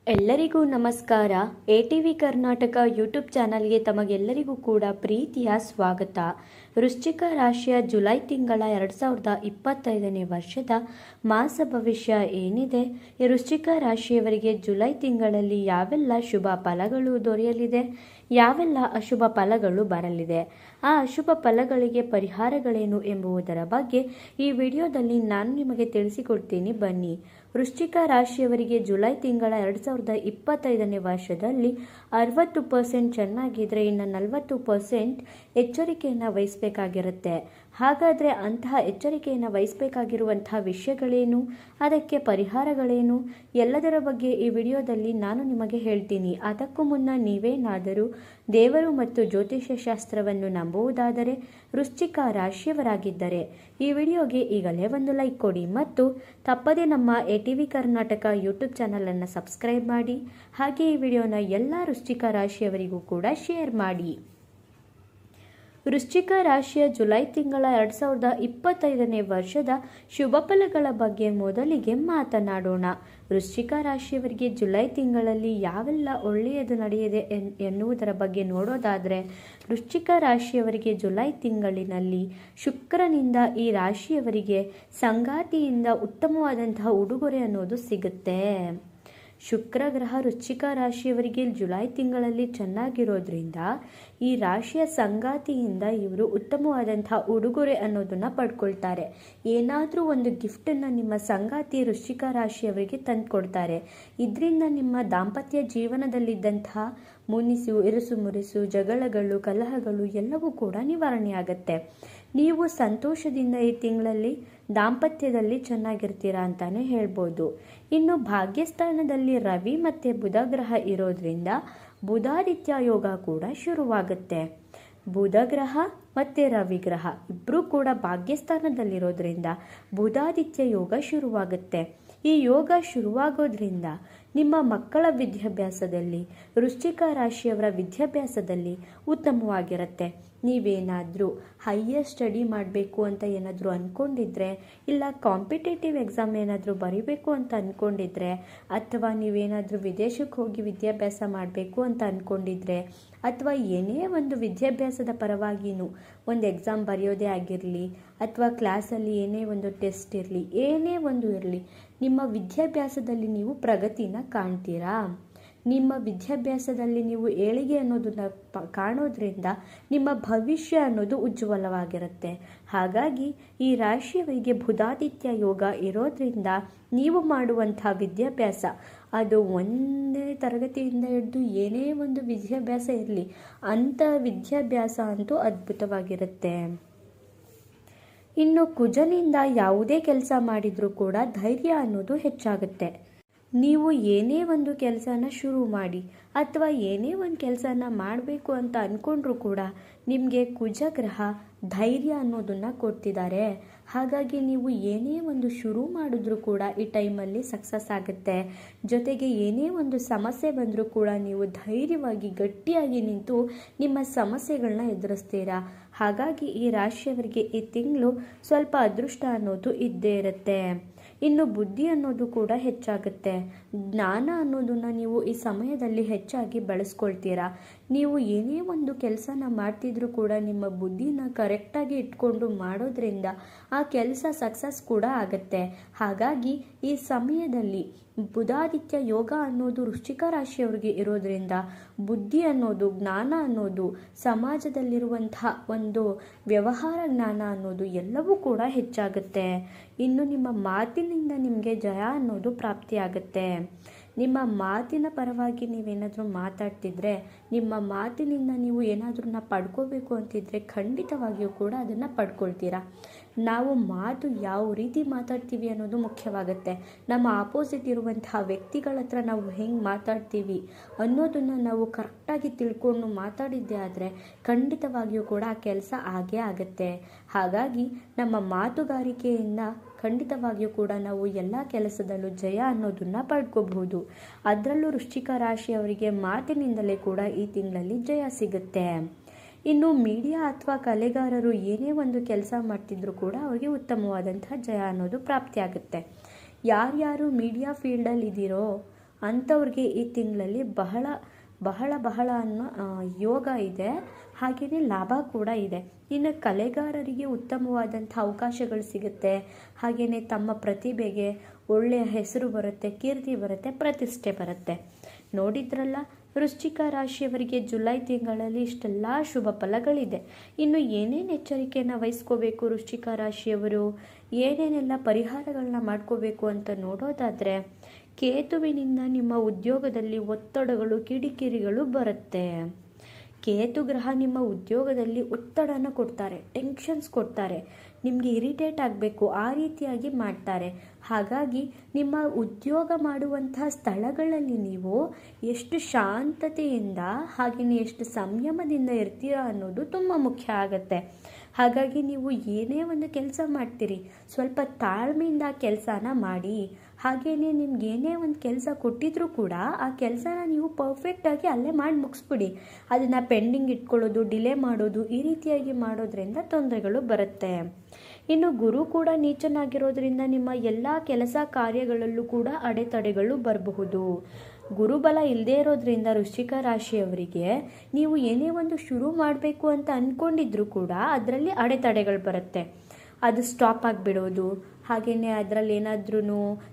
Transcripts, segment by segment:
ಎಲ್ಲರಿಗೂ ನಮಸ್ಕಾರ. ATV Karnataka YouTube ಚಾನಲ್ಗೆ ತಮಗೆಲ್ಲರಿಗೂ ಕೂಡ ಪ್ರೀತಿಯ ಸ್ವಾಗತ. ವೃಶ್ಚಿಕ ರಾಶಿಯ ಜುಲೈ ತಿಂಗಳ 2025ನೇ ವರ್ಷದ ಮಾಸ ಭವಿಷ್ಯ ಏನಿದೆ, ಈ ವೃಶ್ಚಿಕ ರಾಶಿಯವರಿಗೆ ಜುಲೈ ತಿಂಗಳಲ್ಲಿ ಯಾವೆಲ್ಲ ಶುಭ ಫಲಗಳು ದೊರೆಯಲಿದೆ, ಯಾವೆಲ್ಲ ಅಶುಭ ಫಲಗಳು ಬರಲಿದೆ, ಆ ಅಶುಭ ಫಲಗಳಿಗೆ ಪರಿಹಾರಗಳೇನು ಎಂಬುದರ ಬಗ್ಗೆ ಈ ವಿಡಿಯೋದಲ್ಲಿ ನಾನು ನಿಮಗೆ ತಿಳಿಸಿಕೊಡ್ತೀನಿ. ಬನ್ನಿ. ವೃಶ್ಚಿಕ ರಾಶಿಯವರಿಗೆ ಜುಲೈ ತಿಂಗಳ 2025ನೇ ವರ್ಷದಲ್ಲಿ 60% ಚೆನ್ನಾಗಿದ್ರೆ ಇನ್ನು 40% ಎಚ್ಚರಿಕೆಯನ್ನು ವಹಿಸಬೇಕಾಗಿರುತ್ತೆ. ಹಾಗಾದರೆ ಅಂತಹ ಎಚ್ಚರಿಕೆಯನ್ನು ವಹಿಸಬೇಕಾಗಿರುವಂತಹ ವಿಷಯಗಳೇನು, ಅದಕ್ಕೆ ಪರಿಹಾರಗಳೇನು, ಎಲ್ಲದರ ಬಗ್ಗೆ ಈ ವಿಡಿಯೋದಲ್ಲಿ ನಾನು ನಿಮಗೆ ಹೇಳ್ತೀನಿ. ಅದಕ್ಕೂ ಮುನ್ನ ನೀವೇನಾದರೂ ದೇವರು ಮತ್ತು ಜ್ಯೋತಿಷ್ಯ ಶಾಸ್ತ್ರವನ್ನು ನಂಬುವುದಾದರೆ ವೃಶ್ಚಿಕ ರಾಶಿಯವರಾಗಿದ್ದರೆ ಈ ವಿಡಿಯೋಗೆ ಈಗಲೇ ಒಂದು ಲೈಕ್ ಕೊಡಿ ಮತ್ತು ತಪ್ಪದೇ ನಮ್ಮ ATV ಕರ್ನಾಟಕ ಯೂಟ್ಯೂಬ್ ಚಾನಲನ್ನು ಸಬ್ಸ್ಕ್ರೈಬ್ ಮಾಡಿ. ಹಾಗೆ ಈ ವಿಡಿಯೋನ ಎಲ್ಲ ವೃಶ್ಚಿಕ ರಾಶಿಯವರಿಗೂ ಕೂಡ ಶೇರ್ ಮಾಡಿ. ವೃಶ್ಚಿಕ ರಾಶಿಯ ಜುಲೈ ತಿಂಗಳ 2025ನೇ ವರ್ಷದ ಶುಭ ಫಲಗಳ ಬಗ್ಗೆ ಮೊದಲಿಗೆ ಮಾತನಾಡೋಣ. ವೃಶ್ಚಿಕ ರಾಶಿಯವರಿಗೆ ಜುಲೈ ತಿಂಗಳಲ್ಲಿ ಯಾವೆಲ್ಲ ಒಳ್ಳೆಯದು ನಡೆಯದೆ ಎನ್ನುವುದರ ಬಗ್ಗೆ ನೋಡೋದಾದರೆ, ವೃಶ್ಚಿಕ ರಾಶಿಯವರಿಗೆ ಜುಲೈ ತಿಂಗಳಿನಲ್ಲಿ ಶುಕ್ರನಿಂದ ಈ ರಾಶಿಯವರಿಗೆ ಸಂಗಾತಿಯಿಂದ ಉತ್ತಮವಾದಂತಹ ಉಡುಗೊರೆ ಅನ್ನೋದು ಸಿಗುತ್ತೆ. ಶುಕ್ರ ಗ್ರಹ ವೃಶ್ಚಿಕ ರಾಶಿಯವರಿಗೆ ಜುಲೈ ತಿಂಗಳಲ್ಲಿ ಚೆನ್ನಾಗಿರೋದ್ರಿಂದ ಈ ರಾಶಿಯ ಸಂಗಾತಿಯಿಂದ ಇವರು ಉತ್ತಮವಾದಂತಹ ಉಡುಗೊರೆ ಅನ್ನೋದನ್ನು ಪಡ್ಕೊಳ್ತಾರೆ. ಏನಾದರೂ ಒಂದು ಗಿಫ್ಟನ್ನು ನಿಮ್ಮ ಸಂಗಾತಿ ವೃಶ್ಚಿಕ ರಾಶಿಯವರಿಗೆ ತಂದುಕೊಡ್ತಾರೆ. ಇದರಿಂದ ನಿಮ್ಮ ದಾಂಪತ್ಯ ಜೀವನದಲ್ಲಿದ್ದಂತಹ ಮುನಿಸು, ಇರುಸು ಮುರಿಸು, ಜಗಳಗಳು, ಕಲಹಗಳು ಎಲ್ಲವೂ ಕೂಡ ನಿವಾರಣೆಯಾಗತ್ತೆ. ನೀವು ಸಂತೋಷದಿಂದ ಈ ತಿಂಗಳಲ್ಲಿ ದಾಂಪತ್ಯದಲ್ಲಿ ಚೆನ್ನಾಗಿರ್ತೀರಾ ಅಂತಾನೆ ಹೇಳ್ಬೋದು. ಇನ್ನು ಭಾಗ್ಯಸ್ಥಾನದಲ್ಲಿ ರವಿ ಮತ್ತು ಬುಧ ಗ್ರಹ ಇರೋದ್ರಿಂದ ಬುಧಾದಿತ್ಯ ಯೋಗ ಕೂಡ ಶುರುವಾಗುತ್ತೆ. ಬುಧ ಗ್ರಹ ಮತ್ತು ರವಿ ಗ್ರಹ ಇಬ್ಬರೂ ಕೂಡ ಭಾಗ್ಯಸ್ಥಾನದಲ್ಲಿರೋದ್ರಿಂದ ಬುಧಾದಿತ್ಯ ಯೋಗ ಶುರುವಾಗುತ್ತೆ. ಈ ಯೋಗ ಶುರುವಾಗೋದ್ರಿಂದ ನಿಮ್ಮ ಮಕ್ಕಳ ವಿದ್ಯಾಭ್ಯಾಸದಲ್ಲಿ, ವೃಶ್ಚಿಕ ರಾಶಿಯವರ ವಿದ್ಯಾಭ್ಯಾಸದಲ್ಲಿ ಉತ್ತಮವಾಗಿರುತ್ತೆ. ನೀವೇನಾದರೂ ಹೈಯರ್ ಸ್ಟಡಿ ಮಾಡಬೇಕು ಅಂತ ಏನಾದರೂ ಅಂದ್ಕೊಂಡಿದ್ರೆ, ಇಲ್ಲ ಕಾಂಪಿಟೇಟಿವ್ ಎಕ್ಸಾಮ್ ಏನಾದರೂ ಬರೀಬೇಕು ಅಂತ ಅಂದ್ಕೊಂಡಿದ್ರೆ, ಅಥವಾ ನೀವೇನಾದರೂ ವಿದೇಶಕ್ಕೆ ಹೋಗಿ ವಿದ್ಯಾಭ್ಯಾಸ ಮಾಡಬೇಕು ಅಂತ ಅಂದ್ಕೊಂಡಿದ್ರೆ, ಅಥವಾ ಏನೇ ಒಂದು ವಿದ್ಯಾಭ್ಯಾಸದ ಪರವಾಗಿಯೂ ಒಂದು ಎಕ್ಸಾಮ್ ಬರೆಯೋದೇ ಆಗಿರಲಿ, ಅಥವಾ ಕ್ಲಾಸಲ್ಲಿ ಏನೇ ಒಂದು ಟೆಸ್ಟ್ ಇರಲಿ, ಏನೇ ಒಂದು ಇರಲಿ, ನಿಮ್ಮ ವಿದ್ಯಾಭ್ಯಾಸದಲ್ಲಿ ನೀವು ಪ್ರಗತಿನ ಕಾಣ್ತೀರಾ. ನಿಮ್ಮ ವಿದ್ಯಾಭ್ಯಾಸದಲ್ಲಿ ನೀವು ಏಳಿಗೆ ಅನ್ನೋದನ್ನ ಕಾಣೋದ್ರಿಂದ ನಿಮ್ಮ ಭವಿಷ್ಯ ಅನ್ನೋದು ಉಜ್ವಲವಾಗಿರುತ್ತೆ. ಹಾಗಾಗಿ ಈ ರಾಶಿಯವರಿಗೆ ಬುಧಾದಿತ್ಯ ಯೋಗ ಇರೋದ್ರಿಂದ ನೀವು ಮಾಡುವಂಥ ವಿದ್ಯಾಭ್ಯಾಸ, ಅದು 1ನೇ ತರಗತಿಯಿಂದ ಹಿಡಿದು ಏನೇ ಒಂದು ವಿದ್ಯಾಭ್ಯಾಸ ಇರಲಿ, ಅಂಥ ವಿದ್ಯಾಭ್ಯಾಸ ಅಂತೂ ಅದ್ಭುತವಾಗಿರುತ್ತೆ. ಇನ್ನು ಕುಜನಿಂದ ಯಾವುದೇ ಕೆಲಸ ಮಾಡಿದರೂ ಕೂಡ ಧೈರ್ಯ ಅನ್ನೋದು ಹೆಚ್ಚಾಗುತ್ತೆ. ನೀವು ಏನೇ ಒಂದು ಕೆಲಸನ ಶುರು ಮಾಡಿ ಅಥವಾ ಏನೇ ಒಂದು ಕೆಲಸನ ಮಾಡಬೇಕು ಅಂತ ಅಂದ್ಕೊಂಡ್ರೂ ಕೂಡ ನಿಮಗೆ ಕುಜಗ್ರಹ ಧೈರ್ಯ ಅನ್ನೋದನ್ನು ಕೊಡ್ತಿದ್ದಾರೆ. ಹಾಗಾಗಿ ನೀವು ಏನೇ ಒಂದು ಶುರು ಮಾಡಿದ್ರೂ ಕೂಡ ಈ ಟೈಮಲ್ಲಿ ಸಕ್ಸಸ್ ಆಗುತ್ತೆ. ಜೊತೆಗೆ ಏನೇ ಒಂದು ಸಮಸ್ಯೆ ಬಂದರೂ ಕೂಡ ನೀವು ಧೈರ್ಯವಾಗಿ ಗಟ್ಟಿಯಾಗಿ ನಿಂತು ನಿಮ್ಮ ಸಮಸ್ಯೆಗಳನ್ನ ಎದುರಿಸ್ತೀರಾ. ಹಾಗಾಗಿ ಈ ರಾಶಿಯವರಿಗೆ ಈ ತಿಂಗಳು ಸ್ವಲ್ಪ ಅದೃಷ್ಟ ಅನ್ನೋದು ಇದ್ದೇ ಇರುತ್ತೆ. ಇನ್ನು ಬುದ್ಧಿ ಅನ್ನೋದು ಕೂಡ ಹೆಚ್ಚಾಗುತ್ತೆ. ಜ್ಞಾನ ಅನ್ನೋದನ್ನು ನೀವು ಈ ಸಮಯದಲ್ಲಿ ಹೆಚ್ಚಾಗಿ ಬಳಸ್ಕೊಳ್ತೀರಾ. ನೀವು ಏನೇ ಒಂದು ಕೆಲಸನ ಮಾಡ್ತಿದ್ರೂ ಕೂಡ ನಿಮ್ಮ ಬುದ್ಧಿನ ಕರೆಕ್ಟಾಗಿ ಇಟ್ಕೊಂಡು ಮಾಡೋದ್ರಿಂದ ಆ ಕೆಲಸ ಸಕ್ಸಸ್ ಕೂಡ ಆಗುತ್ತೆ. ಹಾಗಾಗಿ ಈ ಸಮಯದಲ್ಲಿ ಬುಧಾದಿತ್ಯ ಯೋಗ ಅನ್ನೋದು ವೃಶ್ಚಿಕ ರಾಶಿಯವರಿಗೆ ಇರೋದ್ರಿಂದ ಬುದ್ಧಿ ಅನ್ನೋದು, ಜ್ಞಾನ ಅನ್ನೋದು, ಸಮಾಜದಲ್ಲಿರುವಂತಹ ಒಂದು ವ್ಯವಹಾರ ಜ್ಞಾನ ಅನ್ನೋದು ಎಲ್ಲವೂ ಕೂಡ ಹೆಚ್ಚಾಗುತ್ತೆ. ಇನ್ನು ನಿಮ್ಮ ಮಾತಿನಿಂದ ನಿಮಗೆ ಜಯ ಅನ್ನೋದು ಪ್ರಾಪ್ತಿಯಾಗುತ್ತೆ. ನಿಮ್ಮ ಮಾತಿನ ಪರವಾಗಿ ನೀವೇನಾದರೂ ಮಾತಾಡ್ತಿದ್ರೆ, ನಿಮ್ಮ ಮಾತಿನಿಂದ ನೀವು ಏನಾದ್ರೂ ಪಡ್ಕೋಬೇಕು ಅಂತಿದ್ರೆ ಖಂಡಿತವಾಗಿಯೂ ಕೂಡ ಅದನ್ನು ಪಡ್ಕೊಳ್ತೀರಾ. ನಾವು ಮಾತು ಯಾವ ರೀತಿ ಮಾತಾಡ್ತೀವಿ ಅನ್ನೋದು ಮುಖ್ಯವಾಗುತ್ತೆ. ನಮ್ಮ ಆಪೋಸಿಟ್ ಇರುವಂತಹ ವ್ಯಕ್ತಿಗಳ ಹತ್ರ ನಾವು ಹೆಂಗೆ ಮಾತಾಡ್ತೀವಿ ಅನ್ನೋದನ್ನು ನಾವು ಕರೆಕ್ಟಾಗಿ ತಿಳ್ಕೊಂಡು ಮಾತಾಡಿದ್ದೇ ಆದರೆ ಖಂಡಿತವಾಗಿಯೂ ಕೂಡ ಆ ಕೆಲಸ ಆಗೇ ಆಗುತ್ತೆ. ಹಾಗಾಗಿ ನಮ್ಮ ಮಾತುಗಾರಿಕೆಯಿಂದ ಖಂಡಿತವಾಗಿಯೂ ಕೂಡ ನಾವು ಎಲ್ಲ ಕೆಲಸದಲ್ಲೂ ಜಯ ಅನ್ನೋದನ್ನು ಪಡ್ಕೋಬಹುದು. ಅದರಲ್ಲೂ ವೃಶ್ಚಿಕ ರಾಶಿಯವರಿಗೆ ಮಾತಿನಿಂದಲೇ ಕೂಡ ಈ ತಿಂಗಳಲ್ಲಿ ಜಯ ಸಿಗುತ್ತೆ. ಇನ್ನು ಮೀಡಿಯಾ ಅಥವಾ ಕಲೆಗಾರರು ಏನೇ ಒಂದು ಕೆಲಸ ಮಾಡ್ತಿದ್ರು ಕೂಡ ಅವರಿಗೆ ಉತ್ತಮವಾದಂತಹ ಜಯ ಅನ್ನೋದು ಪ್ರಾಪ್ತಿಯಾಗುತ್ತೆ. ಯಾರ್ಯಾರು ಮೀಡಿಯಾ ಫೀಲ್ಡಲ್ಲಿ ಇದ್ದೀರೋ ಅಂಥವ್ರಿಗೆ ಈ ತಿಂಗಳಲ್ಲಿ ಬಹಳ ಬಹಳ ಬಹಳ ಅನ್ನೋ ಯೋಗ ಇದೆ. ಹಾಗೆಯೇ ಲಾಭ ಕೂಡ ಇದೆ. ಇನ್ನು ಕಲೆಗಾರರಿಗೆ ಉತ್ತಮವಾದಂಥ ಅವಕಾಶಗಳು ಸಿಗುತ್ತೆ. ಹಾಗೆಯೇ ತಮ್ಮ ಪ್ರತಿಭೆಗೆ ಒಳ್ಳೆಯ ಹೆಸರು ಬರುತ್ತೆ, ಕೀರ್ತಿ ಬರುತ್ತೆ, ಪ್ರತಿಷ್ಠೆ ಬರುತ್ತೆ. ನೋಡಿದ್ರಲ್ಲ, ವೃಶ್ಚಿಕ ರಾಶಿಯವರಿಗೆ ಜುಲೈ ತಿಂಗಳಲ್ಲಿ ಇಷ್ಟೆಲ್ಲ ಶುಭ ಫಲಗಳಿದೆ. ಇನ್ನು ಏನೇನು ಎಚ್ಚರಿಕೆಯನ್ನು ವಹಿಸ್ಕೋಬೇಕು ವೃಶ್ಚಿಕ ರಾಶಿಯವರು, ಏನೇನೆಲ್ಲ ಪರಿಹಾರಗಳನ್ನ ಮಾಡ್ಕೋಬೇಕು ಅಂತ ನೋಡೋದಾದರೆ, ಕೇತುವಿನಿಂದ ನಿಮ್ಮ ಉದ್ಯೋಗದಲ್ಲಿ ಒತ್ತಡಗಳು, ಕಿಡಿಕಿರಿಗಳು ಬರುತ್ತೆ. ಕೇತು ಗ್ರಹ ನಿಮ್ಮ ಉದ್ಯೋಗದಲ್ಲಿ ಒತ್ತಡನ ಕೊಡ್ತಾರೆ, ಟೆನ್ಷನ್ಸ್ ಕೊಡ್ತಾರೆ, ನಿಮಗೆ ಇರಿಟೇಟ್ ಆಗಬೇಕು ಆ ರೀತಿಯಾಗಿ ಮಾಡ್ತಾರೆ. ಹಾಗಾಗಿ ನಿಮ್ಮ ಉದ್ಯೋಗ ಮಾಡುವಂತಹ ಸ್ಥಳಗಳಲ್ಲಿ ನೀವು ಎಷ್ಟು ಶಾಂತತೆಯಿಂದ ಹಾಗೆಯೇ ಎಷ್ಟು ಸಂಯಮದಿಂದ ಇರ್ತೀರಾ ಅನ್ನೋದು ತುಂಬ ಮುಖ್ಯ ಆಗುತ್ತೆ. ಹಾಗಾಗಿ ನೀವು ಏನೇ ಒಂದು ಕೆಲಸ ಮಾಡ್ತೀರಿ, ಸ್ವಲ್ಪ ತಾಳ್ಮೆಯಿಂದ ಆ ಕೆಲಸನ ಮಾಡಿ. ಹಾಗೆಯೇ ನಿಮ್ಗೆ ಏನೇ ಒಂದು ಕೆಲಸ ಕೊಟ್ಟಿದ್ರೂ ಕೂಡ ಆ ಕೆಲಸನ ನೀವು ಪರ್ಫೆಕ್ಟಾಗಿ ಅಲ್ಲೇ ಮಾಡಿ ಮುಗಿಸ್ಬಿಡಿ. ಅದನ್ನು ಪೆಂಡಿಂಗ್ ಇಟ್ಕೊಳ್ಳೋದು, ಡಿಲೇ ಮಾಡೋದು, ಈ ರೀತಿಯಾಗಿ ಮಾಡೋದ್ರಿಂದ ತೊಂದರೆಗಳು ಬರುತ್ತೆ. ಇನ್ನು ಗುರು ಕೂಡ ನೀಚನಾಗಿರೋದ್ರಿಂದ ನಿಮ್ಮ ಎಲ್ಲ ಕೆಲಸ ಕಾರ್ಯಗಳಲ್ಲೂ ಕೂಡ ಅಡೆತಡೆಗಳು ಬರಬಹುದು. ಗುರುಬಲ ಇಲ್ಲದೇ ಇರೋದ್ರಿಂದ ವೃಶ್ಚಿಕ ರಾಶಿಯವರಿಗೆ ನೀವು ಏನೇ ಒಂದು ಶುರು ಮಾಡಬೇಕು ಅಂತ ಅಂದ್ಕೊಂಡಿದ್ರೂ ಕೂಡ ಅದರಲ್ಲಿ ಅಡೆತಡೆಗಳು ಬರುತ್ತೆ. ಅದು ಸ್ಟಾಪ್ ಆಗಿಬಿಡೋದು, ಹಾಗೆಯೇ ಅದರಲ್ಲಿ ಏನಾದ್ರೂ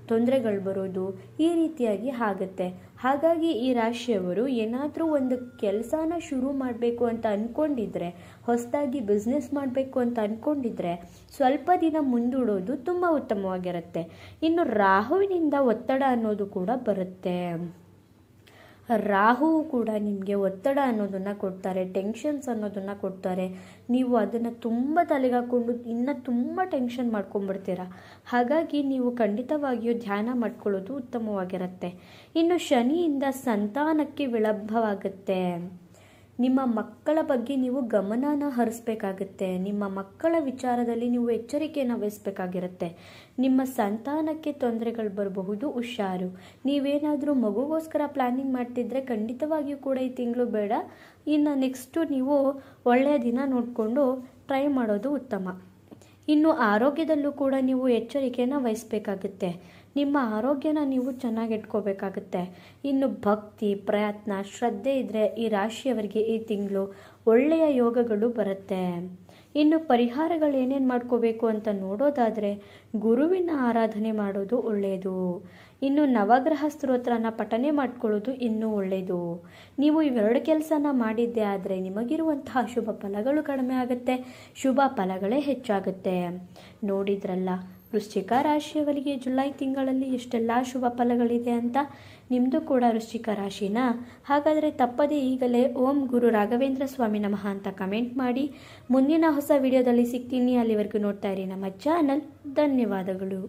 ತೊಂದರೆಗಳು ಬರೋದು, ಈ ರೀತಿಯಾಗಿ ಆಗುತ್ತೆ. ಹಾಗಾಗಿ ಈ ರಾಶಿಯವರು ಏನಾದರೂ ಒಂದು ಕೆಲಸನ ಶುರು ಮಾಡಬೇಕು ಅಂತ ಅಂದ್ಕೊಂಡಿದ್ರೆ, ಹೊಸದಾಗಿ ಬಿಸ್ನೆಸ್ ಮಾಡಬೇಕು ಅಂತ ಅಂದ್ಕೊಂಡಿದ್ರೆ ಸ್ವಲ್ಪ ದಿನ ಮುಂದೂಡೋದು ತುಂಬ ಉತ್ತಮವಾಗಿರುತ್ತೆ. ಇನ್ನು ರಾಹುವಿನಿಂದ ಒತ್ತಡ ಅನ್ನೋದು ಕೂಡ ಬರುತ್ತೆ. ರಾಹು ಕೂಡ ನಿಮಗೆ ಒತ್ತಡ ಅನ್ನೋದನ್ನು ಕೊಡ್ತಾರೆ, ಟೆನ್ಷನ್ಸ್ ಅನ್ನೋದನ್ನು ಕೊಡ್ತಾರೆ. ನೀವು ಅದನ್ನು ತುಂಬ ತಲೆಗೆ ಹಾಕ್ಕೊಂಡು ಇನ್ನೂ ತುಂಬ ಟೆನ್ಷನ್ ಮಾಡ್ಕೊಂಡ್ಬಿಡ್ತೀರ. ಹಾಗಾಗಿ ನೀವು ಖಂಡಿತವಾಗಿಯೂ ಧ್ಯಾನ ಮಾಡ್ಕೊಳ್ಳೋದು ಉತ್ತಮವಾಗಿರುತ್ತೆ. ಇನ್ನು ಶನಿಯಿಂದ ಸಂತಾನಕ್ಕೆ ವಿಳಂಬವಾಗುತ್ತೆ. ನಿಮ್ಮ ಮಕ್ಕಳ ಬಗ್ಗೆ ನೀವು ಗಮನನ ಹರಿಸ್ಬೇಕಾಗುತ್ತೆ. ನಿಮ್ಮ ಮಕ್ಕಳ ವಿಚಾರದಲ್ಲಿ ನೀವು ಎಚ್ಚರಿಕೆಯನ್ನು ವಹಿಸಬೇಕಾಗಿರುತ್ತೆ. ನಿಮ್ಮ ಸಂತಾನಕ್ಕೆ ತೊಂದರೆಗಳು ಬರಬಹುದು, ಹುಷಾರು. ನೀವೇನಾದರೂ ಮಗುಗೋಸ್ಕರ ಪ್ಲ್ಯಾನಿಂಗ್ ಮಾಡ್ತಿದ್ರೆ ಖಂಡಿತವಾಗಿಯೂ ಕೂಡ ಈ ತಿಂಗಳು ಬೇಡ. ಇನ್ನು ನೆಕ್ಸ್ಟು ನೀವು ಒಳ್ಳೆಯ ದಿನ ನೋಡಿಕೊಂಡು ಟ್ರೈ ಮಾಡೋದು ಉತ್ತಮ. ಇನ್ನು ಆರೋಗ್ಯದಲ್ಲೂ ಕೂಡ ನೀವು ಎಚ್ಚರಿಕೆಯನ್ನು ವಹಿಸಬೇಕಾಗುತ್ತೆ. ನಿಮ್ಮ ಆರೋಗ್ಯನ ನೀವು ಚೆನ್ನಾಗಿ ಇಟ್ಕೋಬೇಕಾಗುತ್ತೆ. ಇನ್ನು ಭಕ್ತಿ, ಪ್ರಯತ್ನ, ಶ್ರದ್ಧೆ ಇದ್ದರೆ ಈ ರಾಶಿಯವರಿಗೆ ಈ ತಿಂಗಳು ಒಳ್ಳೆಯ ಯೋಗಗಳು ಬರುತ್ತೆ. ಇನ್ನು ಪರಿಹಾರಗಳು ಏನೇನು ಮಾಡ್ಕೋಬೇಕು ಅಂತ ನೋಡೋದಾದರೆ, ಗುರುವಿನ ಆರಾಧನೆ ಮಾಡೋದು ಒಳ್ಳೆಯದು. ಇನ್ನು ನವಗ್ರಹ ಸ್ತೋತ್ರನ ಪಠನೆ ಮಾಡ್ಕೊಳ್ಳೋದು ಇನ್ನೂ ಒಳ್ಳೆಯದು. ನೀವು ಇವೆರಡು ಕೆಲಸನ ಮಾಡಿದ್ದೆ ಆದರೆ ನಿಮಗಿರುವಂತಹ ಶುಭ ಫಲಗಳು ಕಡಿಮೆ ಆಗುತ್ತೆ, ಶುಭ ಫಲಗಳೇ ಹೆಚ್ಚಾಗುತ್ತೆ. ನೋಡಿದ್ರಲ್ಲ, ವೃಶ್ಚಿಕ ರಾಶಿಯವರಿಗೆ ಜುಲೈ ತಿಂಗಳಲ್ಲಿ ಎಷ್ಟೆಲ್ಲ ಶುಭ ಫಲಗಳಿದೆ ಅಂತ. ನಿಮ್ಮದು ಕೂಡ ವೃಶ್ಚಿಕ ರಾಶಿನಾ? ಹಾಗಾದರೆ ತಪ್ಪದೇ ಈಗಲೇ ಓಂ ಗುರು ರಾಘವೇಂದ್ರ ಸ್ವಾಮಿ ನಮಃ ಅಂತ ಕಮೆಂಟ್ ಮಾಡಿ. ಮುಂದಿನ ಹೊಸ ವಿಡಿಯೋದಲ್ಲಿ ಸಿಗ್ತೀನಿ. ಅಲ್ಲಿವರೆಗೂ ನೋಡ್ತಾ ಇರಿ ನಮ್ಮ ಚಾನಲ್. ಧನ್ಯವಾದಗಳು.